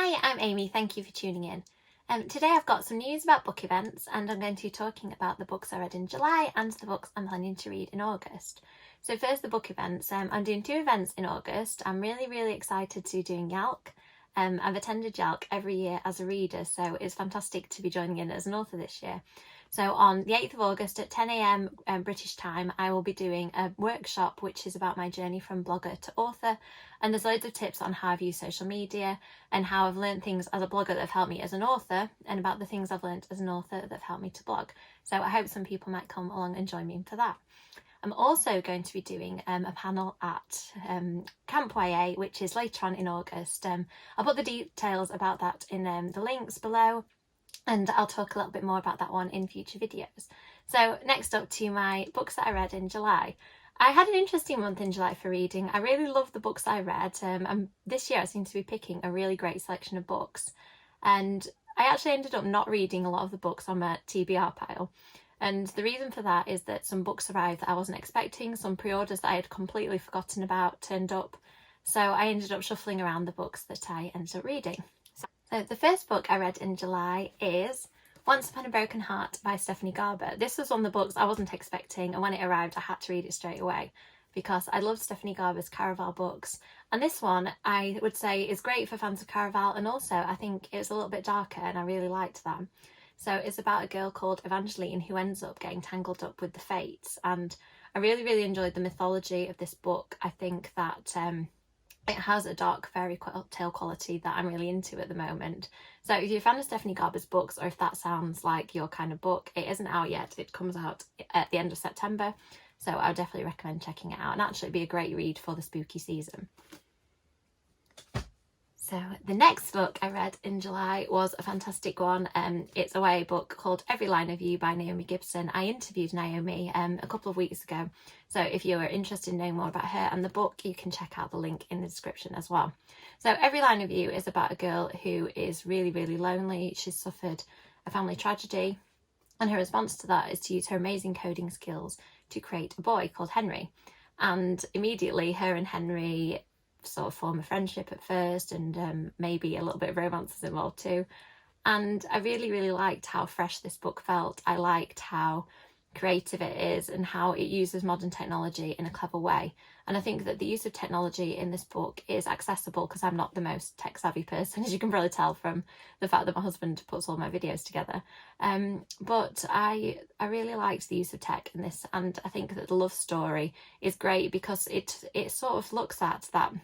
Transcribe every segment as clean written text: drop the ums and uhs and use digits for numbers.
Hi, I'm Amy, thank you for tuning in. Today I've got some news about book events and I'm going to be talking about the books I read in July and the books I'm planning to read in August. So first the book events. I'm doing 2 events in August. I'm really excited to be doing Yalc. I've attended Yalc every year as a reader, so it's fantastic to be joining in as an author this year. So on the 8th of August at 10 AM British time, I will be doing a workshop which is about my journey from blogger to author, and there's loads of tips on how I've used social media and how I've learned things as a blogger that have helped me as an author, and about the things I've learned as an author that have helped me to blog. So I hope some people might come along and join me for that. I'm also going to be doing a panel at Camp YA, which is later on in August. I'll put the details about that in the links below, and I'll talk a little bit more about that one in future videos. So next up to my books that I read in July. I had an interesting month in July for reading. I really loved the books I read, and this year I seem to be picking a really great selection of books. And I actually ended up not reading a lot of the books on my TBR pile. And the reason for that is that some books arrived that I wasn't expecting, some pre-orders that I had completely forgotten about turned up. So I ended up shuffling around the books that I ended up reading. So the first book I read in July is Once Upon a Broken Heart by Stephanie Garber. This was one of the books I wasn't expecting, and when it arrived I had to read it straight away because I love Stephanie Garber's Caraval books. And this one I would say is great for fans of Caraval, and also I think it was a little bit darker and I really liked that. So it's about a girl called Evangeline who ends up getting tangled up with the fates, and I really enjoyed the mythology of this book. I think that it has a dark fairy tale quality that I'm really into at the moment. So if you're a fan of Stephanie Garber's books, or if that sounds like your kind of book, it isn't out yet. It comes out at the end of September, so I would definitely recommend checking it out, and actually it'd be a great read for the spooky season. So the next book I read in July was a fantastic one. It's a YA book called Every Line of You by Naomi Gibson. I interviewed Naomi a couple of weeks ago, so if you are interested in knowing more about her and the book, you can check out the link in the description as well. So Every Line of You is about a girl who is really lonely. She's suffered a family tragedy, and her response to that is to use her amazing coding skills to create a boy called Henry. And immediately her and Henry sort of form a friendship at first, and maybe a little bit of romance is involved too. And I really liked how fresh this book felt. I liked how creative it is and how it uses modern technology in a clever way. And I think that the use of technology in this book is accessible because I'm not the most tech savvy person, as you can probably tell from the fact that my husband puts all my videos together. But I really liked the use of tech in this, and I think that the love story is great because it sort of looks at that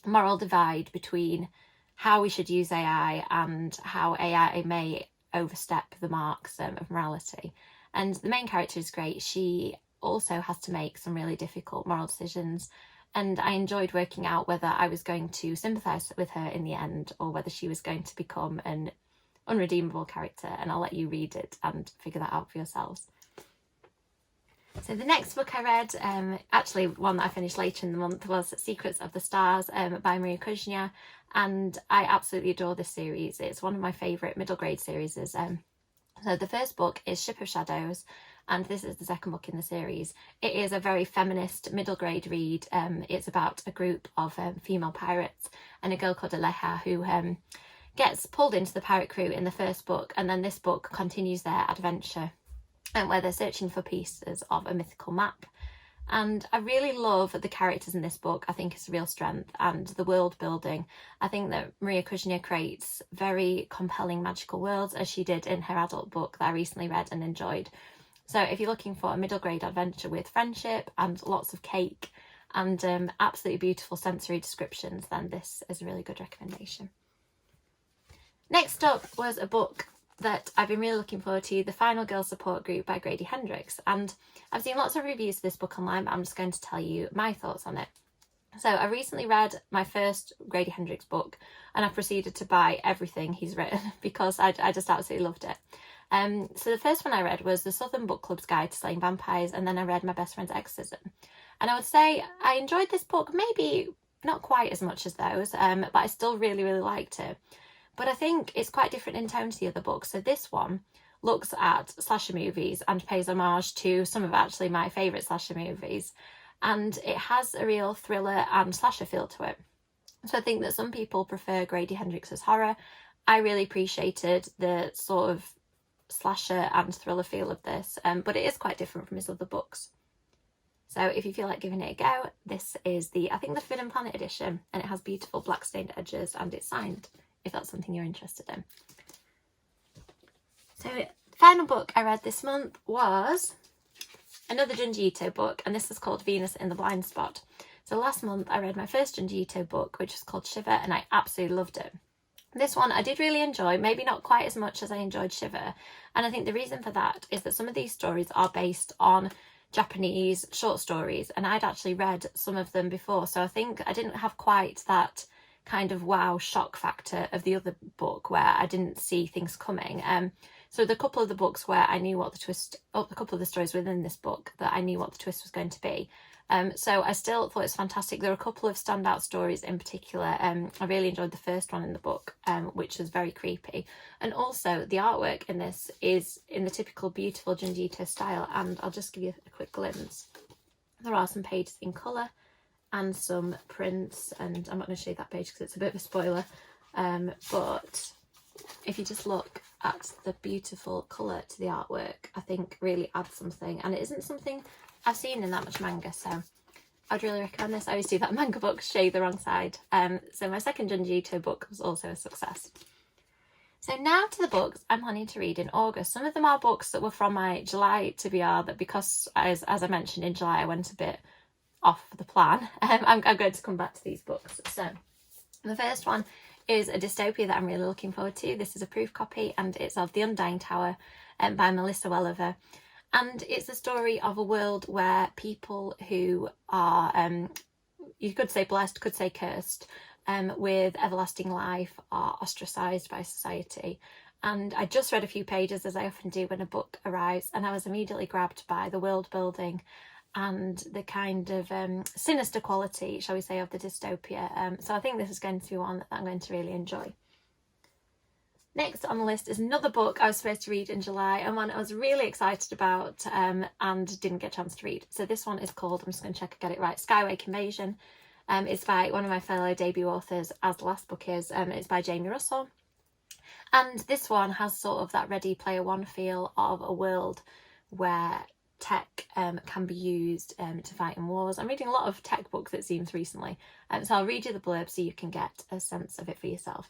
moral divide between how we should use AI and how AI may overstep the marks of morality. And the main character is great. She also has to make some really difficult moral decisions, and I enjoyed working out whether I was going to sympathise with her in the end or whether she was going to become an unredeemable character, and I'll let you read it and figure that out for yourselves. So the next book I read, actually one that I finished later in the month, was Secrets of the Stars by Maria Kuznia, and I absolutely adore this series. It's one of my favourite middle grade series. So the first book is Ship of Shadows, and this is the second book in the series. It is a very feminist middle grade read. It's about a group of female pirates and a girl called Aleja who gets pulled into the pirate crew in the first book, and then this book continues their adventure where they're searching for pieces of a mythical map. And I really love the characters in this book. I think it's a real strength, and the world building. I think that Maria Kuznia creates very compelling magical worlds, as she did in her adult book that I recently read and enjoyed. So if you're looking for a middle grade adventure with friendship and lots of cake and absolutely beautiful sensory descriptions, then this is a really good recommendation. Next up was a book that I've been really looking forward to, The Final Girl Support Group by Grady Hendrix, and I've seen lots of reviews of this book online, but I'm just going to tell you my thoughts on it. So I recently read my first Grady Hendrix book, and I proceeded to buy everything he's written because I just absolutely loved it. So the first one I read was The Southern Book Club's Guide to Slaying Vampires, and then I read My Best Friend's Exorcism. And I would say I enjoyed this book, maybe not quite as much as those, but I still really liked it. But I think it's quite different in tone to the other books. So this one looks at slasher movies and pays homage to some of actually my favourite slasher movies. And it has a real thriller and slasher feel to it. So I think that some people prefer Grady Hendrix's horror. I really appreciated the sort of slasher and thriller feel of this, but it is quite different from his other books. So if you feel like giving it a go, this is I think the Forbidden Planet edition, and it has beautiful black stained edges and it's signed, if that's something you're interested in. So the final book I read this month was another Junji Ito book, and this is called Venus in the Blind Spot. So last month I read my first Junji Ito book, which is called Shiver, and I absolutely loved it. This one I did really enjoy, maybe not quite as much as I enjoyed Shiver, and I think the reason for that is that some of these stories are based on Japanese short stories, and I'd actually read some of them before, so I think I didn't have quite that kind of wow shock factor of the other book where I didn't see things coming. So the couple of the books where I knew what the twist, a couple of the stories within this book that I knew what the twist was going to be. So I still thought it's fantastic. There are a couple of standout stories in particular. I really enjoyed the first one in the book, which was very creepy. And also the artwork in this is in the typical beautiful Junji Ito style. And I'll just give you a quick glimpse. There are some pages in colour and some prints. And I'm not going to show you that page because it's a bit of a spoiler. But if you just look at the beautiful colour to the artwork, I think really adds something. And it isn't something I've seen in that much manga, so I'd really recommend this. I always do that manga book, show you the wrong side. So my second Junji Ito book was also a success. So now to the books I'm planning to read in August. Some of them are books that were from my July TBR, that because, as I mentioned, in July I went a bit off the plan. I'm going to come back to these books. So the first one is a dystopia that I'm really looking forward to. This is a proof copy, and it's of The Undying Tower by Melissa Welliver. And it's a story of a world where people who are, you could say blessed, could say cursed, with everlasting life are ostracised by society. And I just read a few pages, as I often do when a book arrives, and I was immediately grabbed by the world building and the kind of sinister quality, shall we say, of the dystopia. So I think this is going to be one that I'm going to really enjoy. Next on the list is another book I was supposed to read in July, and one I was really excited about and didn't get a chance to read. So this one is called, I'm just going to check I get it right, Skywake Invasion. It's by one of my fellow debut authors, as the last book is. It's by Jamie Russell. And this one has sort of that Ready Player One feel of a world where tech can be used to fight in wars. I'm reading a lot of tech books, it seems, recently. So I'll read you the blurb so you can get a sense of it for yourself.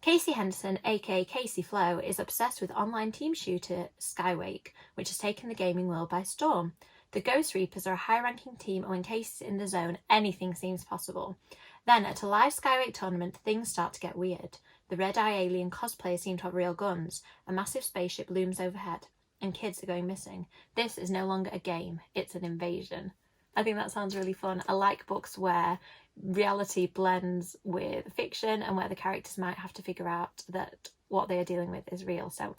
Casey Henderson, aka Casey Flo, is obsessed with online team shooter Skywake, which has taken the gaming world by storm. The Ghost Reapers are a high-ranking team, and when Casey's in the zone, anything seems possible. Then, at a live Skywake tournament, things start to get weird. The red-eye alien cosplayers seem to have real guns, a massive spaceship looms overhead, and kids are going missing. This is no longer a game, it's an invasion. I think that sounds really fun. I like books where reality blends with fiction and where the characters might have to figure out that what they are dealing with is real. So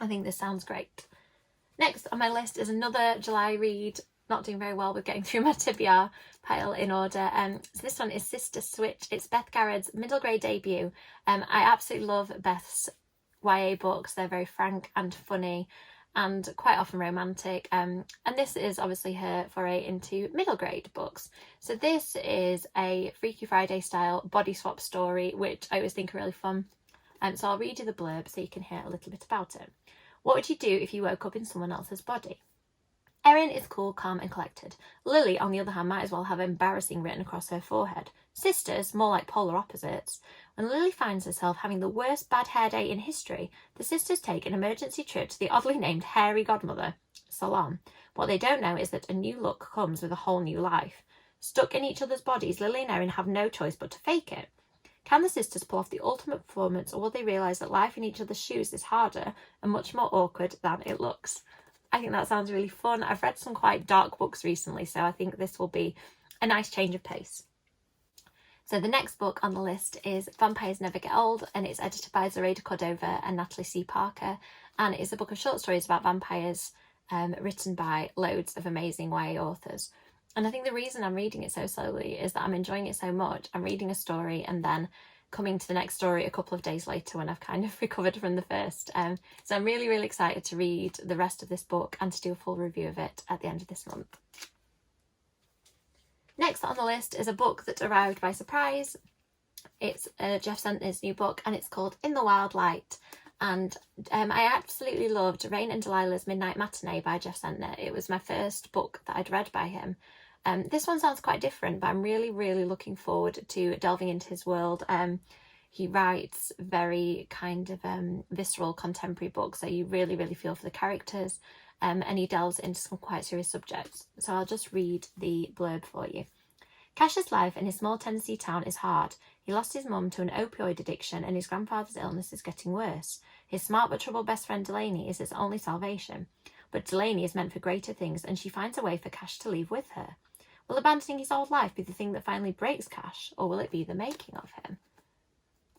I think this sounds great. Next on my list is another July read. Not doing very well with getting through my TBR pile in order. So this one is Sister Switch. It's Beth Garrett's middle grade debut. I absolutely love Beth's YA books. They're very frank and funny and quite often romantic, and this is obviously her foray into middle grade books. So this is a Freaky Friday style body swap story, which I always think are really fun. So I'll read you the blurb so you can hear a little bit about it. What would you do if you woke up in someone else's body? Erin is cool, calm and collected. Lily, on the other hand, might as well have embarrassing written across her forehead. Sisters, more like polar opposites. When Lily finds herself having the worst bad hair day in history, the sisters take an emergency trip to the oddly named hairy godmother, Salon. What they don't know is that a new look comes with a whole new life. Stuck in each other's bodies, Lily and Erin have no choice but to fake it. Can the sisters pull off the ultimate performance, or will they realise that life in each other's shoes is harder and much more awkward than it looks? I think that sounds really fun. I've read some quite dark books recently, so I think this will be a nice change of pace. So the next book on the list is Vampires Never Get Old, and it's edited by Zoraida Cordova and Natalie C. Parker, and it's a book of short stories about vampires written by loads of amazing YA authors. And I think the reason I'm reading it so slowly is that I'm enjoying it so much. I'm reading a story and then coming to the next story a couple of days later when I've kind of recovered from the first. So I'm really, really excited to read the rest of this book and to do a full review of it at the end of this month. Next on the list is a book that arrived by surprise. It's Jeff Sentner's new book, and it's called In the Wild Light. And I absolutely loved Rain and Delilah's Midnight Matinee by Jeff Sentner. It was my first book that I'd read by him. This one sounds quite different, but I'm really, really looking forward to delving into his world. He writes very kind of visceral contemporary books, so you really, really feel for the characters, and he delves into some quite serious subjects. So I'll just read the blurb for you. Cash's life in his small Tennessee town is hard. He lost his mum to an opioid addiction, and his grandfather's illness is getting worse. His smart but troubled best friend Delaney is his only salvation. But Delaney is meant for greater things, and she finds a way for Cash to leave with her. Will abandoning his old life be the thing that finally breaks Cash, or will it be the making of him?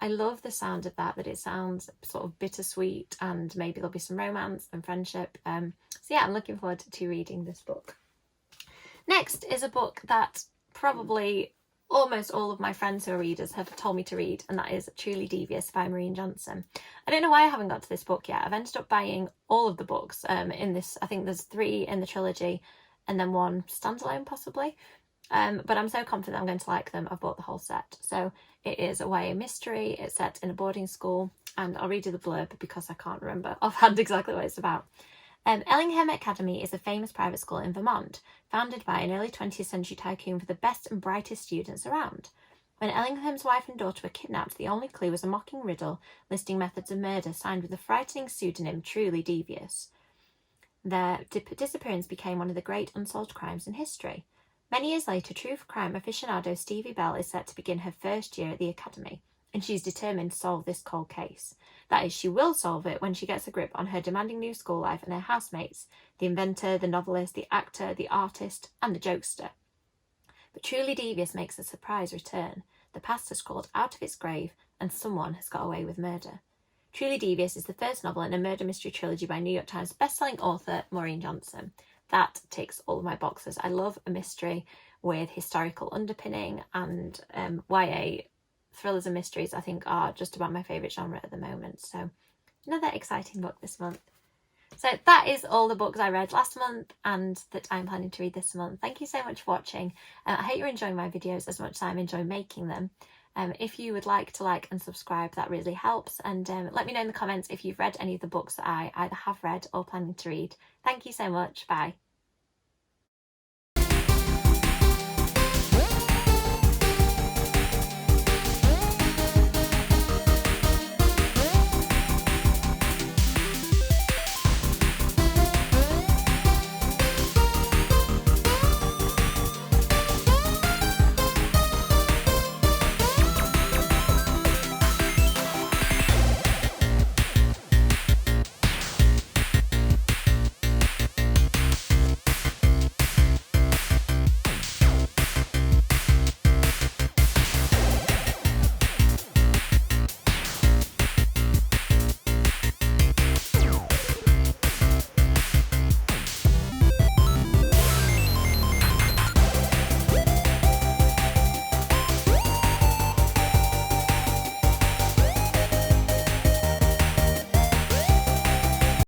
I love the sound of that it sounds sort of bittersweet, and maybe there'll be some romance and friendship. So yeah, I'm looking forward to reading this book. Next is a book that probably almost all of my friends who are readers have told me to read, and that is Truly Devious by Maureen Johnson. I don't know why I haven't got to this book yet. I've ended up buying all of the books in this. I think there's 3 in the trilogy and then 1 standalone possibly. But I'm so confident I'm going to like them. I've bought the whole set. So it is a YA mystery. It's set in a boarding school, and I'll read you the blurb because I can't remember offhand exactly what it's about. Ellingham Academy is a famous private school in Vermont, founded by an early 20th century tycoon for the best and brightest students around. When Ellingham's wife and daughter were kidnapped, the only clue was a mocking riddle listing methods of murder signed with the frightening pseudonym Truly Devious. Their disappearance became one of the great unsolved crimes in history. Many years later, true crime aficionado Stevie Bell is set to begin her first year at the academy, and she's determined to solve this cold case. That is, she will solve it when she gets a grip on her demanding new school life and her housemates, the inventor, the novelist, the actor, the artist, and the jokester. But Truly Devious makes a surprise return. The past has crawled out of its grave, and someone has got away with murder. Truly Devious is the first novel in a murder mystery trilogy by New York Times bestselling author Maureen Johnson. That ticks all of my boxes. I love a mystery with historical underpinning, and YA thrillers and mysteries I think are just about my favourite genre at the moment. So another exciting book this month. So that is all the books I read last month and that I'm planning to read this month. Thank you so much for watching. I hope you're enjoying my videos as much as I enjoy making them. If you would like to like and subscribe, that really helps. And let me know in the comments if you've read any of the books that I either have read or planning to read. Thank you so much. Bye.